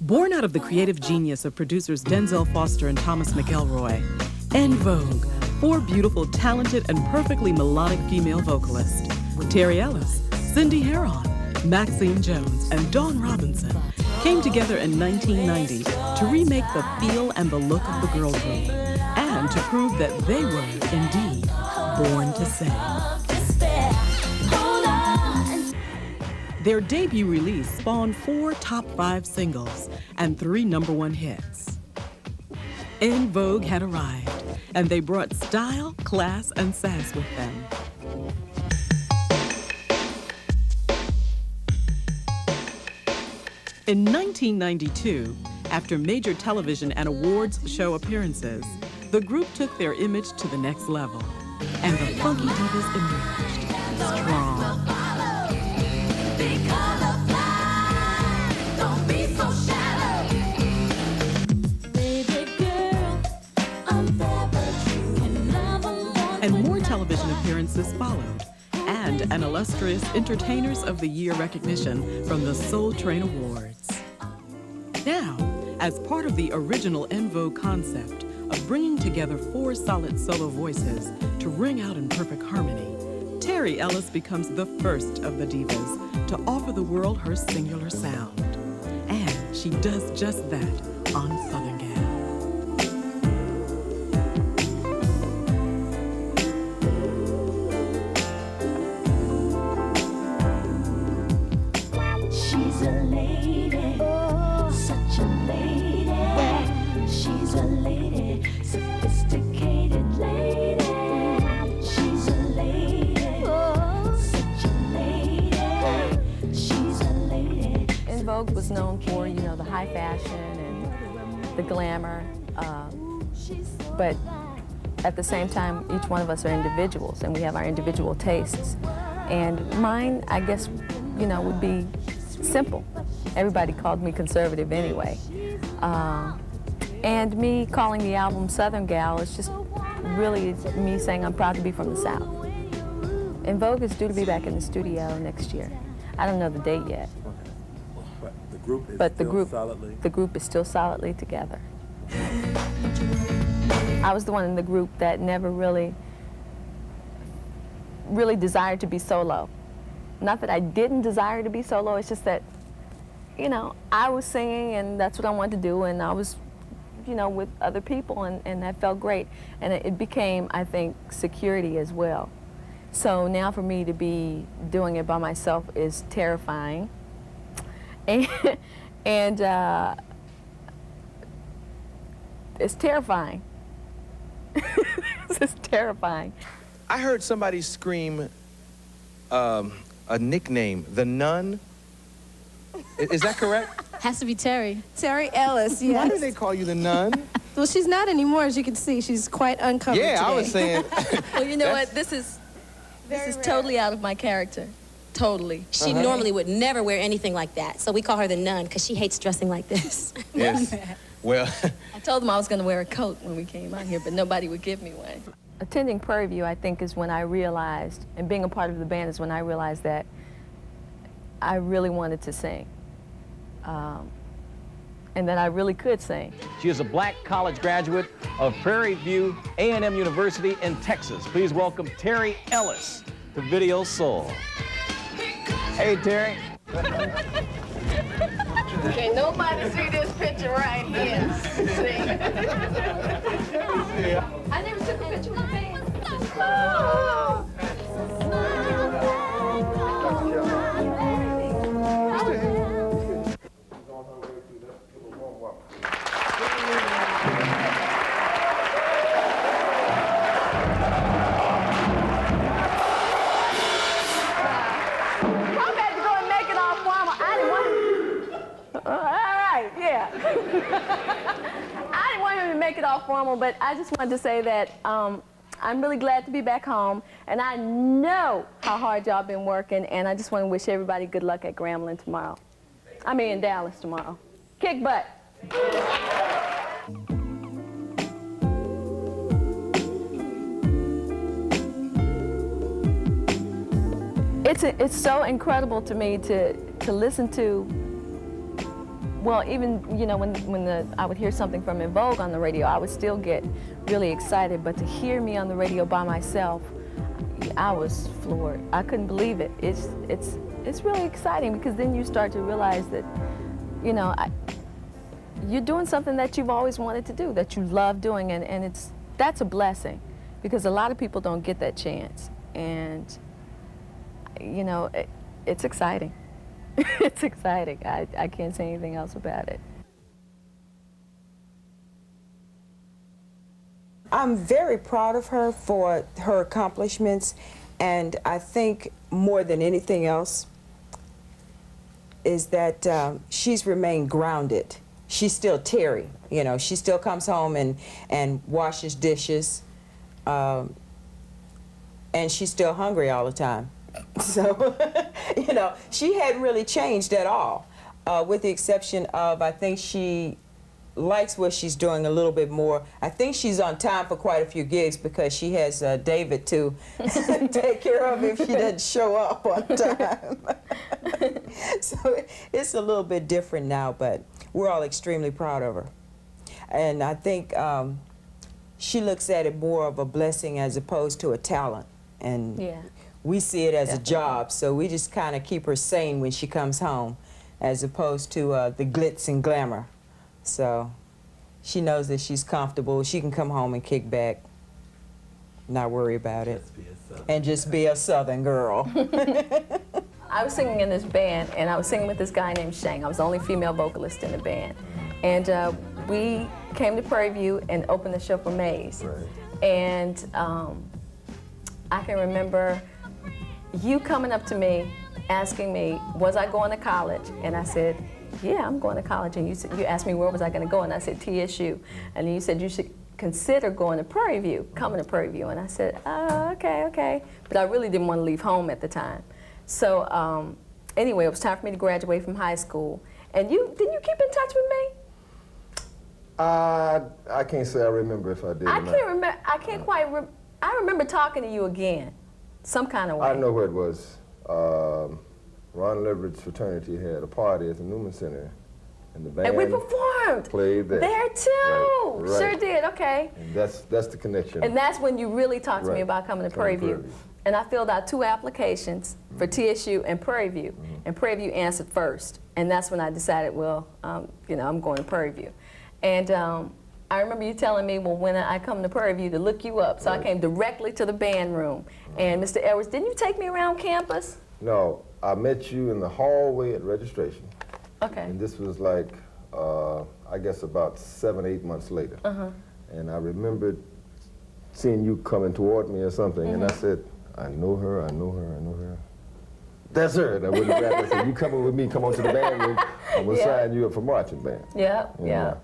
Born out of the creative genius of producers Denzel Foster and Thomas McElroy, En Vogue, 4 beautiful, talented, and perfectly melodic female vocalists, Terry Elleis, Cindy Heron, Maxine Jones, and Dawn Robinson, came together in 1990 to remake the feel and the look of the girl group, and to prove that they were, indeed, born to sing. Their debut release spawned 4 top 5 singles and 3 #1 hits. En Vogue had arrived, and they brought style, class, and sass with them. In 1992, after major television and awards show appearances, the group took their image to the next level, and the Funky Divas emerged strong. And more television appearances followed, and an illustrious Entertainers of the Year recognition from the Soul Train Awards. Now, as part of the original En Vogue concept of bringing together 4 solid solo voices to ring out in perfect harmony, Terry Elleis becomes the first of the divas to offer the world her singular sound. And she does just that on Southern Gal. She's a lady, such a lady. She's a lady, sophisticated lady. She's a lady, such a lady. She's a lady. En Vogue was known for, you know, the high fashion and the glamour, but at the same time, each one of us are individuals and we have our individual tastes. And mine, I guess, you know, would be simple. Everybody called me conservative anyway. And me calling the album Southern Gal is just really me saying I'm proud to be from the South. En Vogue is due to be back in the studio next year. I don't know the date yet. But the group is the group is still solidly together. I was the one in the group that never really desired to be solo. Not that I didn't desire to be solo, it's just that, you know, I was singing and that's what I wanted to do, and I was, you know, with other people, and that felt great. And it became, I think, security as well. So now for me to be doing it by myself is terrifying. And it's terrifying. It's terrifying. I heard somebody scream a nickname, the Nun. Is that correct? Has to be Terry. Terry Elleis, yes. Why do they call you the Nun? Well, she's not anymore, as you can see. She's quite uncovered Yeah, today. I was saying. Well, you know what? This is totally out of my character. Totally. She normally would never wear anything like that, so we call her the Nun because she hates dressing like this. Yes. Well. I told them I was going to wear a coat when we came out here, but nobody would give me one. Attending Prairie View, I think, is when I realized, and being a part of the band is when I realized that I really wanted to sing. And that I really could sing. She is a black college graduate of Prairie View A&M University in Texas. Please welcome Terry Elleis to Video Soul. Hey, Terry. Can't nobody see this picture right here. See? I never took a picture with the band. Oh. I didn't want him to make it all formal, but I just wanted to say that I'm really glad to be back home, and I know how hard y'all been working, and I just want to wish everybody good luck at Grambling tomorrow. I mean, in Dallas tomorrow. Kick butt. It's so incredible to me to listen to Well, even, you know, when I would hear something from En Vogue on the radio, I would still get really excited, but to hear me on the radio by myself, I was floored. I couldn't believe it. It's really exciting, because then you start to realize that, you know, you're doing something that you've always wanted to do, that you love doing, and that's a blessing, because a lot of people don't get that chance. And, you know, it's exciting. It's exciting. I can't say anything else about it. I'm very proud of her for her accomplishments, and I think more than anything else is that she's remained grounded. She's still Terry, you know. She still comes home and washes dishes, and she's still hungry all the time. So, you know, she hadn't really changed at all, with the exception of, I think she likes what she's doing a little bit more. I think she's on time for quite a few gigs, because she has David to take care of if she doesn't show up on time. So it's a little bit different now, but we're all extremely proud of her. And I think she looks at it more of a blessing as opposed to a talent. And Yeah. we see it as Definitely. a job, so we just kind of keep her sane when she comes home, as opposed to the glitz and glamour. So she knows that she's comfortable. She can come home and kick back, not worry about it, and just be a Southern girl. I was singing in this band, and I was singing with this guy named Shang. I was the only female vocalist in the band. And we came to Prairie View and opened the show for Mays. Right. And I can remember you coming up to me, asking me, was I going to college? And I said, yeah, I'm going to college. And you asked me where was I going to go, and I said TSU. And then you said you should consider going to Prairie View, coming to Prairie View. And I said, okay. But I really didn't want to leave home at the time. So anyway, it was time for me to graduate from high school. And didn't you keep in touch with me? I can't say I remember if I did. I can't remember. I can't quite. I remember talking to you again, some kind of way. I know where it was. Ron Leverett's fraternity had a party at the Newman Center, and the band And we performed. played there. There too. Right. Sure did. Okay. And that's the connection. And that's when you really talked to me Right. about coming to Coming Prairie to View. Prairie View. And I filled out 2 applications for TSU and Prairie View. And Prairie View answered first. And that's when I decided, well, you know, I'm going to Prairie View. And I remember you telling me, well, when I come to Prairie View, to look you up. So I came directly to the band room. And Mr. Elleis, didn't you take me around campus? No, I met you in the hallway at registration. Okay. And this was like, I guess about 7, 8 months later. And I remembered seeing you coming toward me or something, and I said, I know her. That's her. And I went back and said, you coming with me, come on to the band room, I'm gonna sign you up for marching band. Yeah.